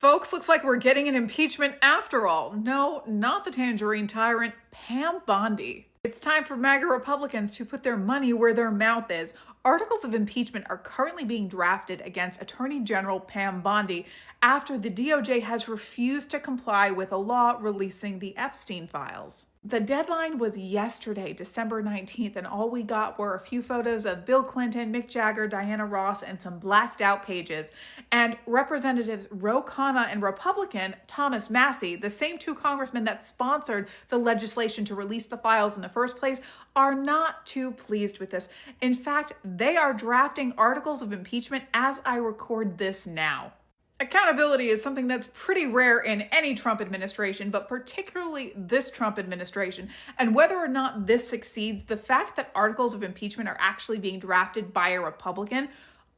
Folks, looks like we're getting an impeachment after all. No, not the tangerine tyrant, Pam Bondi. It's time for MAGA Republicans to put their money where their mouth is. Articles of impeachment are currently being drafted against Attorney General Pam Bondi after the DOJ has refused to comply with a law releasing the Epstein files. The deadline was yesterday, December 19th, and all we got were a few photos of Bill Clinton, Mick Jagger, Diana Ross, and some blacked out pages. And Representatives Ro Khanna and Republican Thomas Massie, the same two congressmen that sponsored the legislation to release the files in the first place, are not too pleased with this. In fact, they are drafting articles of impeachment as I record this now. Accountability is something that's pretty rare in any Trump administration, but particularly this Trump administration. And whether or not this succeeds, the fact that articles of impeachment are actually being drafted by a Republican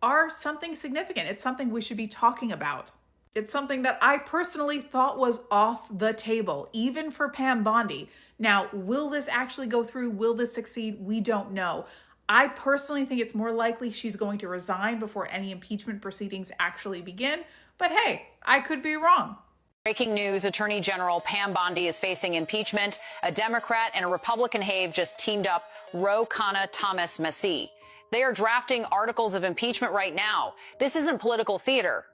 are something significant. It's something we should be talking about. It's something that I personally thought was off the table, even for Pam Bondi. Now, will this actually go through? Will this succeed? We don't know. I personally think it's more likely she's going to resign before any impeachment proceedings actually begin. But hey, I could be wrong. Breaking news, Attorney General Pam Bondi is facing impeachment. A Democrat and a Republican have just teamed up, Ro Khanna, Thomas Massie. They are drafting articles of impeachment right now. This isn't political theater.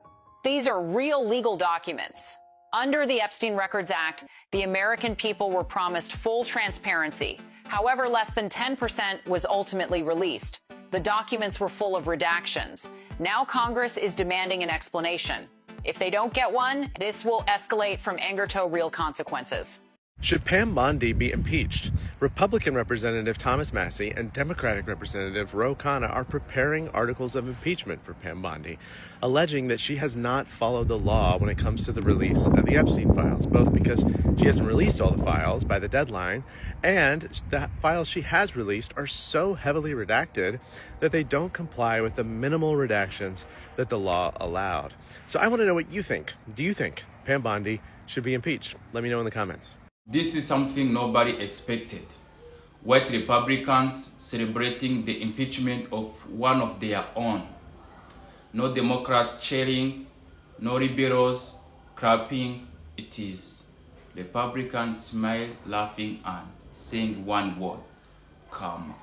These are real legal documents. Under the Epstein Records Act, the American people were promised full transparency. However, less than 10% was ultimately released. The documents were full of redactions. Now Congress is demanding an explanation. If they don't get one, this will escalate from anger to real consequences. Should Pam Bondi be impeached? Republican Representative Thomas Massie and Democratic Representative Ro Khanna are preparing articles of impeachment for Pam Bondi, alleging that she has not followed the law when it comes to the release of the Epstein files, both because she hasn't released all the files by the deadline, and the files she has released are so heavily redacted that they don't comply with the minimal redactions that the law allowed. So I want to know what you think. Do you think Pam Bondi should be impeached? Let me know in the comments. This is something nobody expected. White Republicans celebrating the impeachment of one of their own. No Democrats cheering, no liberals clapping. It is Republicans smile, laughing, and saying one word: karma.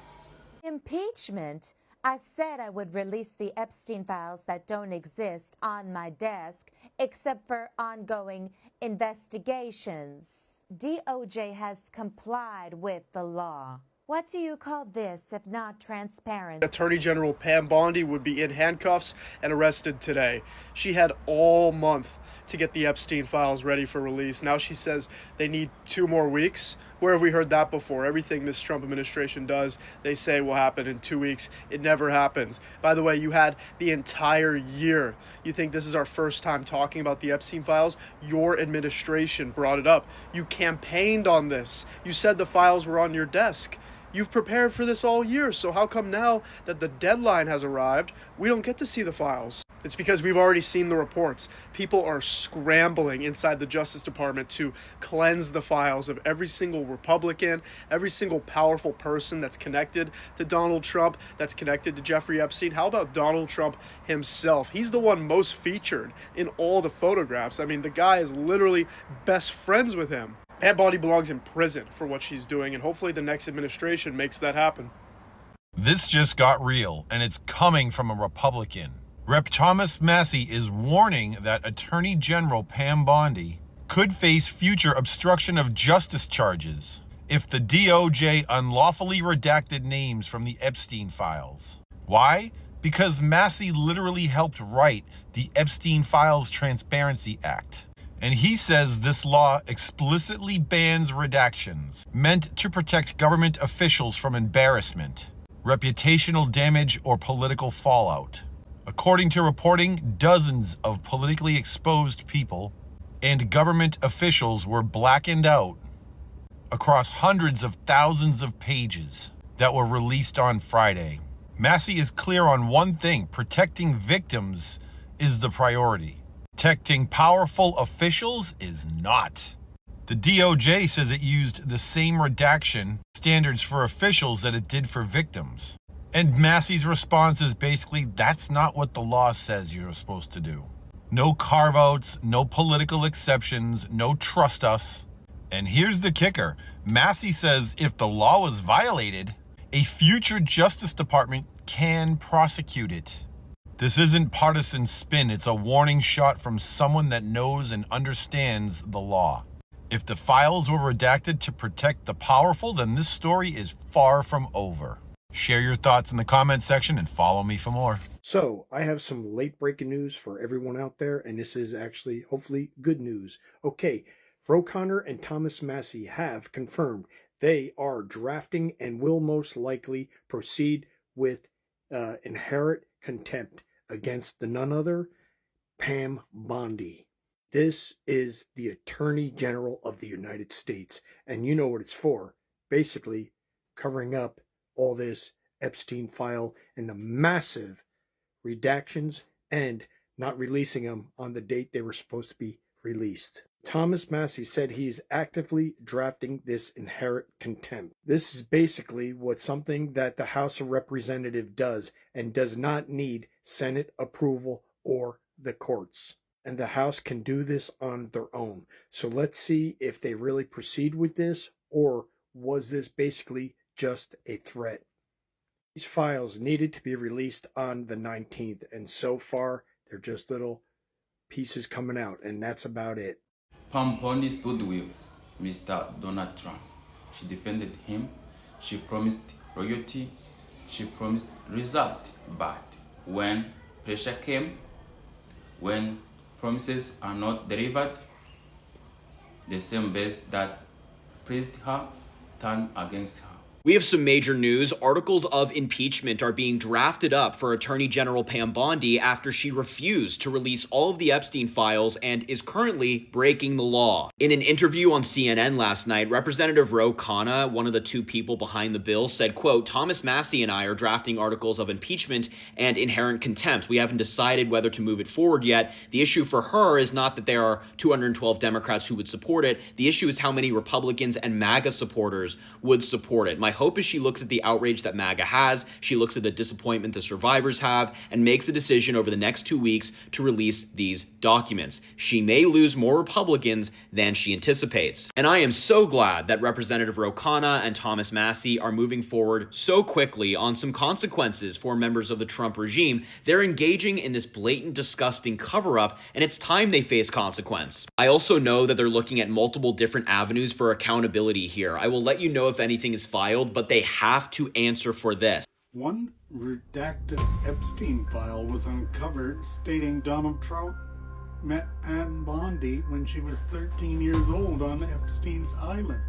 Impeachment? I said I would release the Epstein files that don't exist on my desk, except for ongoing investigations. DOJ has complied with the law. What do you call this if not transparent? Attorney General Pam Bondi would be in handcuffs and arrested today. She had all month to get the Epstein files ready for release. Now she says they need 2 more weeks. Where have we heard that before? Everything this Trump administration does, they say will happen in 2 weeks. It never happens. By the way, you had the entire year. You think this is our first time talking about the Epstein files? Your administration brought it up. You campaigned on this. You said the files were on your desk. You've prepared for this all year, so how come now that the deadline has arrived, we don't get to see the files? It's because we've already seen the reports. People are scrambling inside the Justice Department to cleanse the files of every single Republican, every single powerful person that's connected to Donald Trump, that's connected to Jeffrey Epstein. How about Donald Trump himself? He's the one most featured in all the photographs. I mean, the guy is literally best friends with him. Pam Bondi belongs in prison for what she's doing, and hopefully the next administration makes that happen. This just got real, and it's coming from a Republican. Rep. Thomas Massie is warning that Attorney General Pam Bondi could face future obstruction of justice charges if the DOJ unlawfully redacted names from the Epstein files. Why? Because Massie literally helped write the Epstein Files Transparency Act. And he says this law explicitly bans redactions meant to protect government officials from embarrassment, reputational damage, or political fallout. According to reporting, dozens of politically exposed people and government officials were blackened out across hundreds of thousands of pages that were released on Friday. Massie is clear on one thing: protecting victims is the priority. Protecting powerful officials is not. The DOJ says it used the same redaction standards for officials that it did for victims. And Massie's response is basically, that's not what the law says you're supposed to do. No carve-outs, no political exceptions, no trust us. And here's the kicker. Massey says if the law was violated, a future Justice Department can prosecute it. This isn't partisan spin. It's a warning shot from someone that knows and understands the law. If the files were redacted to protect the powerful, then this story is far from over. Share your thoughts in the comment section and follow me for more. So, I have some late breaking news for everyone out there, and this is actually, hopefully, good news. Okay, Ro Khanna and Thomas Massie have confirmed they are drafting and will most likely proceed with inherent contempt against the none other, Pam Bondi. This is the Attorney General of the United States, and you know what it's for. Basically, covering up all this Epstein file and the massive redactions and not releasing them on the date they were supposed to be released. Thomas Massie said he's actively drafting this inherent contempt. This is basically something that the House of Representatives does and does not need Senate approval or the courts. And the House can do this on their own. So let's see if they really proceed with this, or was this basically just a threat? These files needed to be released on the 19th, and so far they're just little pieces coming out, and that's about it. Pam Bondi stood with Mr. Donald Trump. She defended him. She promised royalty. She promised result. But when pressure came, when promises are not delivered, the same base that praised her turned against her. We have some major news. Articles of impeachment are being drafted up for Attorney General Pam Bondi after she refused to release all of the Epstein files and is currently breaking the law. In an interview on CNN last night, Representative Ro Khanna, one of the two people behind the bill, said, quote, Thomas Massie and I are drafting articles of impeachment and inherent contempt. We haven't decided whether to move it forward yet. The issue for her is not that there are 212 Democrats who would support it. The issue is how many Republicans and MAGA supporters would support it. My hope is she looks at the outrage that MAGA has, she looks at the disappointment the survivors have, and makes a decision over the next 2 weeks to release these documents. She may lose more Republicans than she anticipates. And I am so glad that Representative Ro Khanna and Thomas Massie are moving forward so quickly on some consequences for members of the Trump regime. They're engaging in this blatant, disgusting cover-up, and it's time they face consequence. I also know that they're looking at multiple different avenues for accountability here. I will let you know if anything is filed, but they have to answer for this. One redacted Epstein file was uncovered stating Donald Trump met Pam Bondi when she was 13 years old on Epstein's Island.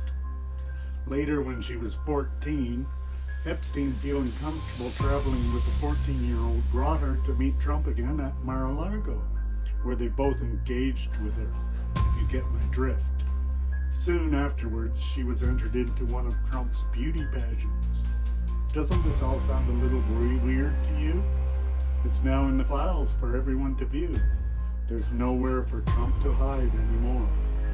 Later, when she was 14, Epstein, feeling comfortable traveling with the 14-year-old, brought her to meet Trump again at Mar-a-Lago, where they both engaged with her, if you get my drift. Soon afterwards, she was entered into one of Trump's beauty pageants. Doesn't this all sound a little weird to you? It's now in the files for everyone to view. There's nowhere for Trump to hide anymore.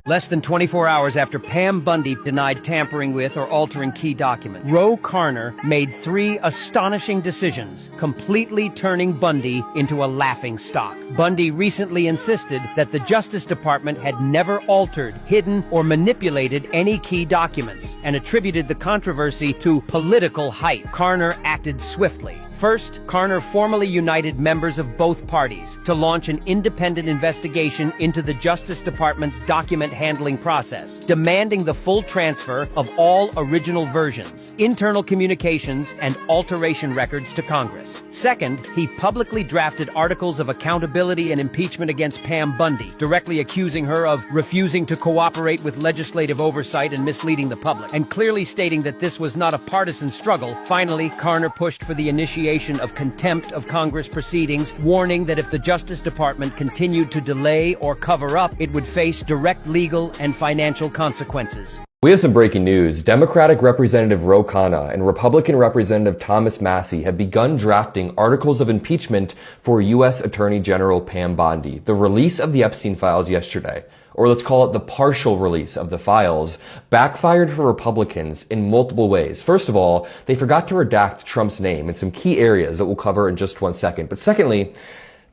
Less than 24 hours after Pam Bondi denied tampering with or altering key documents, Ro Khanna made 3 astonishing decisions, completely turning Bondi into a laughingstock. Bondi recently insisted that the Justice Department had never altered, hidden, or manipulated any key documents, and attributed the controversy to political hype. Khanna acted swiftly. First, Khanna formally united members of both parties to launch an independent investigation into the Justice Department's document handling process, demanding the full transfer of all original versions, internal communications, and alteration records to Congress. Second, he publicly drafted articles of accountability and impeachment against Pam Bondi, directly accusing her of refusing to cooperate with legislative oversight and misleading the public, and clearly stating that this was not a partisan struggle. Finally, Khanna pushed for the initiation of contempt of Congress proceedings, warning that if the Justice Department continued to delay or cover up, it would face direct legal and financial consequences. We have some breaking news. Democratic Representative Ro Khanna and Republican Representative Thomas Massie have begun drafting articles of impeachment for U.S. Attorney General Pam Bondi. The release of the Epstein files yesterday, or let's call it the partial release of the files, backfired for Republicans in multiple ways. First of all, they forgot to redact Trump's name in some key areas that we'll cover in just 1 second. But secondly,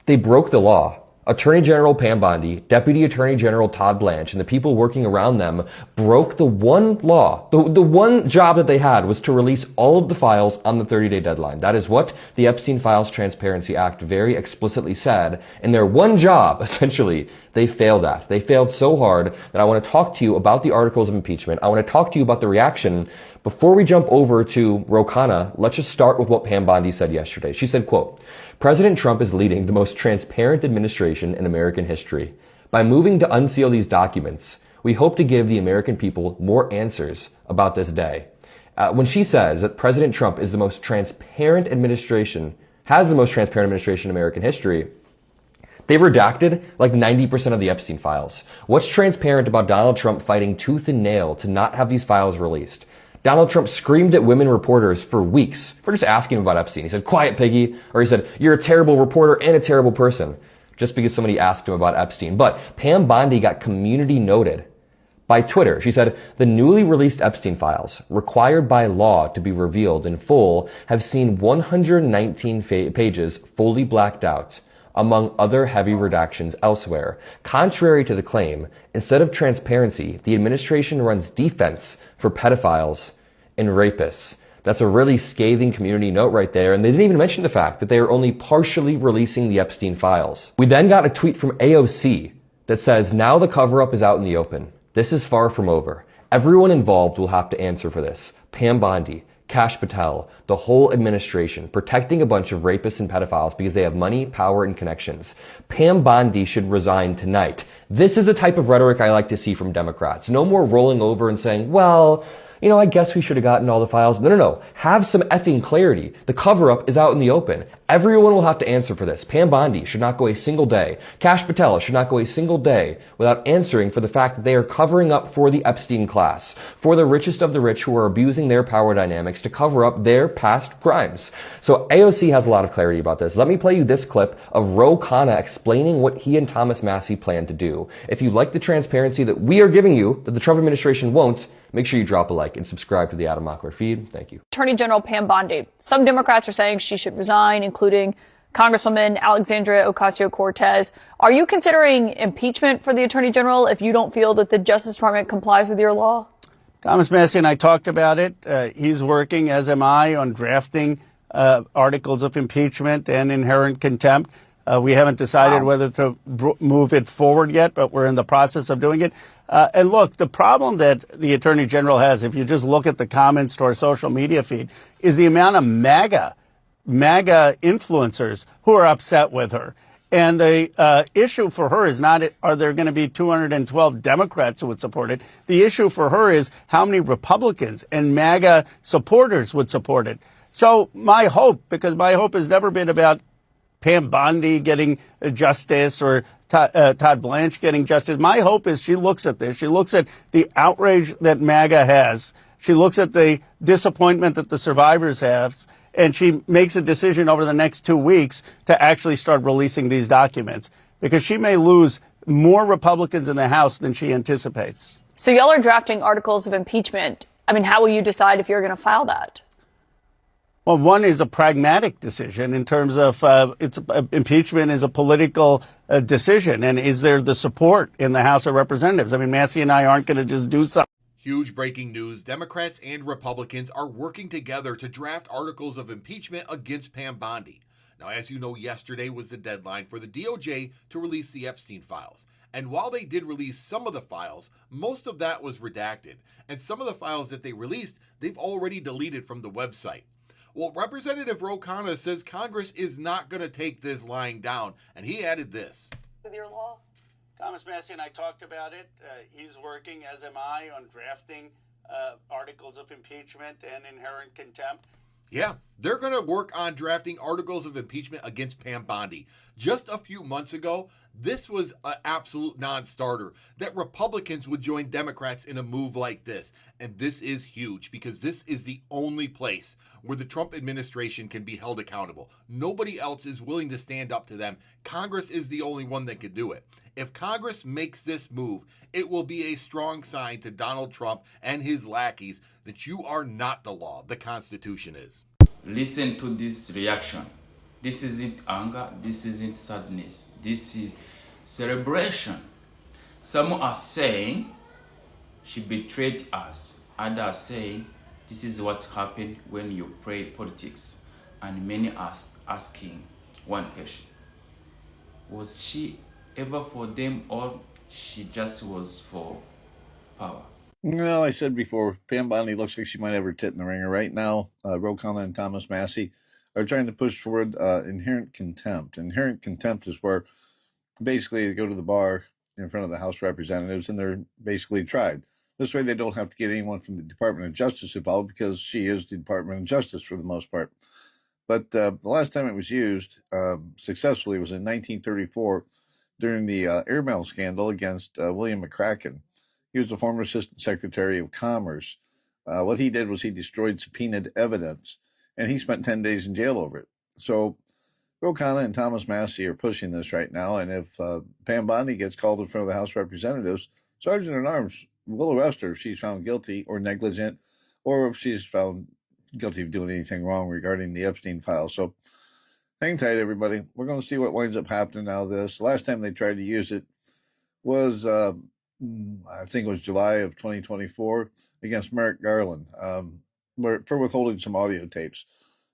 they broke the law. Attorney General Pam Bondi, Deputy Attorney General Todd Blanche, and the people working around them broke the one law. The one job that they had was to release all of the files on the 30-day deadline. That is what the Epstein Files Transparency Act very explicitly said. And their one job, essentially, they failed at. They failed so hard that I want to talk to you about the articles of impeachment. I want to talk to you about the reaction. Before we jump over to Ro Khanna, let's just start with what Pam Bondi said yesterday. She said, quote, President Trump is leading the most transparent administration in American history. By moving to unseal these documents, we hope to give the American people more answers about this day. When she says that President Trump is the most transparent administration, has the most transparent administration in American history, they've redacted like 90% of the Epstein files. What's transparent about Donald Trump fighting tooth and nail to not have these files released? Donald Trump screamed at women reporters for weeks for just asking him about Epstein. He said, quiet, piggy. Or he said, you're a terrible reporter and a terrible person, just because somebody asked him about Epstein. But Pam Bondi got community noted by Twitter. She said, the newly released Epstein files, required by law to be revealed in full, have seen 119 pages fully blacked out, among other heavy redactions elsewhere. Contrary to the claim, instead of transparency, the administration runs defense for pedophiles and rapists. That's a really scathing community note right there, and they didn't even mention the fact that they are only partially releasing the Epstein files. We then got a tweet from AOC that says, now the cover-up is out in the open. This is far from over. Everyone involved will have to answer for this. Pam Bondi, Kash Patel, the whole administration, protecting a bunch of rapists and pedophiles because they have money, power, and connections. Pam Bondi should resign tonight. This is the type of rhetoric I like to see from Democrats. No more rolling over and saying, well, you know, I guess we should have gotten all the files. No. Have some effing clarity. The cover-up is out in the open. Everyone will have to answer for this. Pam Bondi should not go a single day. Kash Patel should not go a single day without answering for the fact that they are covering up for the Epstein class, for the richest of the rich who are abusing their power dynamics to cover up their past crimes. So AOC has a lot of clarity about this. Let me play you this clip of Ro Khanna explaining what he and Thomas Massie plan to do. If you like the transparency that we are giving you, that the Trump administration won't, make sure you drop a like and subscribe to the Adam Mockler feed. Thank you. Attorney General Pam Bondi. Some Democrats are saying she should resign, including Congresswoman Alexandria Ocasio-Cortez. Are you considering impeachment for the Attorney General if you don't feel that the Justice Department complies with your law? Thomas Massie and I talked about it. He's working, as am I, on drafting articles of impeachment and inherent contempt. We haven't decided whether to move it forward yet, but we're in the process of doing it. And look, the problem that the Attorney General has, if you just look at the comments to our social media feed, is the amount of MAGA influencers who are upset with her. And the issue for her is not, are there going to be 212 Democrats who would support it? The issue for her is how many Republicans and MAGA supporters would support it. So my hope, because my hope has never been about Pam Bondi getting justice or Todd Blanche getting justice. My hope is she looks at this. She looks at the outrage that MAGA has. She looks at the disappointment that the survivors have. And she makes a decision over the next 2 weeks to actually start releasing these documents, because she may lose more Republicans in the House than she anticipates. So y'all are drafting articles of impeachment. I mean, how will you decide if you're going to file that? Well, one is a pragmatic decision in terms of impeachment is a political decision. And is there the support in the House of Representatives? I mean, Massie and I aren't going to just do something. Huge breaking news. Democrats and Republicans are working together to draft articles of impeachment against Pam Bondi. Now, as you know, yesterday was the deadline for the DOJ to release the Epstein files. And while they did release some of the files, most of that was redacted. And some of the files that they released, they've already deleted from the website. Well, Representative Ro Khanna says Congress is not going to take this lying down, and he added this. With your law? Thomas Massie and I talked about it. He's working, as am I, on drafting articles of impeachment and inherent contempt. Yeah, they're going to work on drafting articles of impeachment against Pam Bondi. Just a few months ago, this was an absolute non-starter, that Republicans would join Democrats in a move like this. And this is huge, because this is the only place where the Trump administration can be held accountable. Nobody else is willing to stand up to them. Congress is the only one that can do it. If Congress makes this move, it will be a strong sign to Donald Trump and his lackeys that you are not the law. The Constitution is. Listen to this reaction. This isn't anger. This isn't sadness. This is celebration. Some are saying she betrayed us. Others are saying this is what happened when you play politics. And many are asking one question. Was she ever for them, or she just was for power? Well, I said before, Pam Bondi looks like she might have her tit in the ringer. Right now, Ro Khanna and Thomas Massie are trying to push forward inherent contempt. Inherent contempt is where basically they go to the bar in front of the House of Representatives and they're basically tried. This way they don't have to get anyone from the Department of Justice involved because she is the Department of Justice for the most part. But the last time it was used successfully was in 1934 during the airmail scandal against William McCracken. He was the former Assistant Secretary of Commerce. What he did was he destroyed subpoenaed evidence, and he spent 10 days in jail over it. So Ro Khanna and Thomas Massie are pushing this right now, and if Pam Bondi gets called in front of the House of Representatives, Sergeant-at-Arms will arrest her if she's found guilty or negligent, or if she's found guilty of doing anything wrong regarding the Epstein files. So hang tight, everybody. We're going to see what winds up happening out of this. Last time they tried to use it was, I think it was July of 2024 against Merrick Garland for withholding some audio tapes.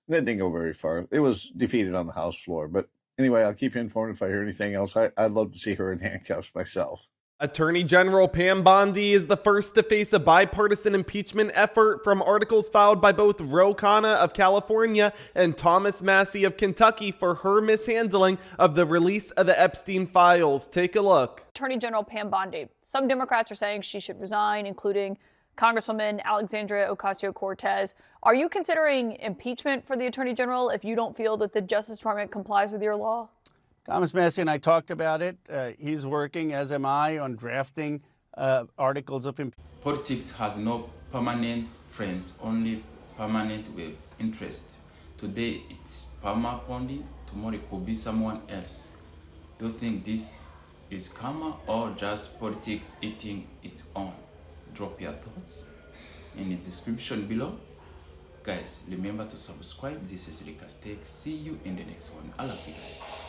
That didn't go very far. It was defeated on the House floor. But anyway, I'll keep you informed if I hear anything else. I'd love to see her in handcuffs myself. Attorney General Pam Bondi is the first to face a bipartisan impeachment effort from articles filed by both Ro Khanna of California and Thomas Massie of Kentucky for her mishandling of the release of the Epstein files. Take a look. Attorney General Pam Bondi. Some Democrats are saying she should resign, including Congresswoman Alexandria Ocasio-Cortez. Are you considering impeachment for the Attorney General if you don't feel that the Justice Department complies with your law? Thomas Massie and I talked about it. He's working, as am I, on drafting articles of impeachment. Politics has no permanent friends, only permanent with interest. Today it's Pam Bondi, tomorrow it could be someone else. Do you think this is karma or just politics eating its own? Drop your thoughts in the description below. Guys, remember to subscribe. This is Rika's Take. See you in the next one. I love you guys.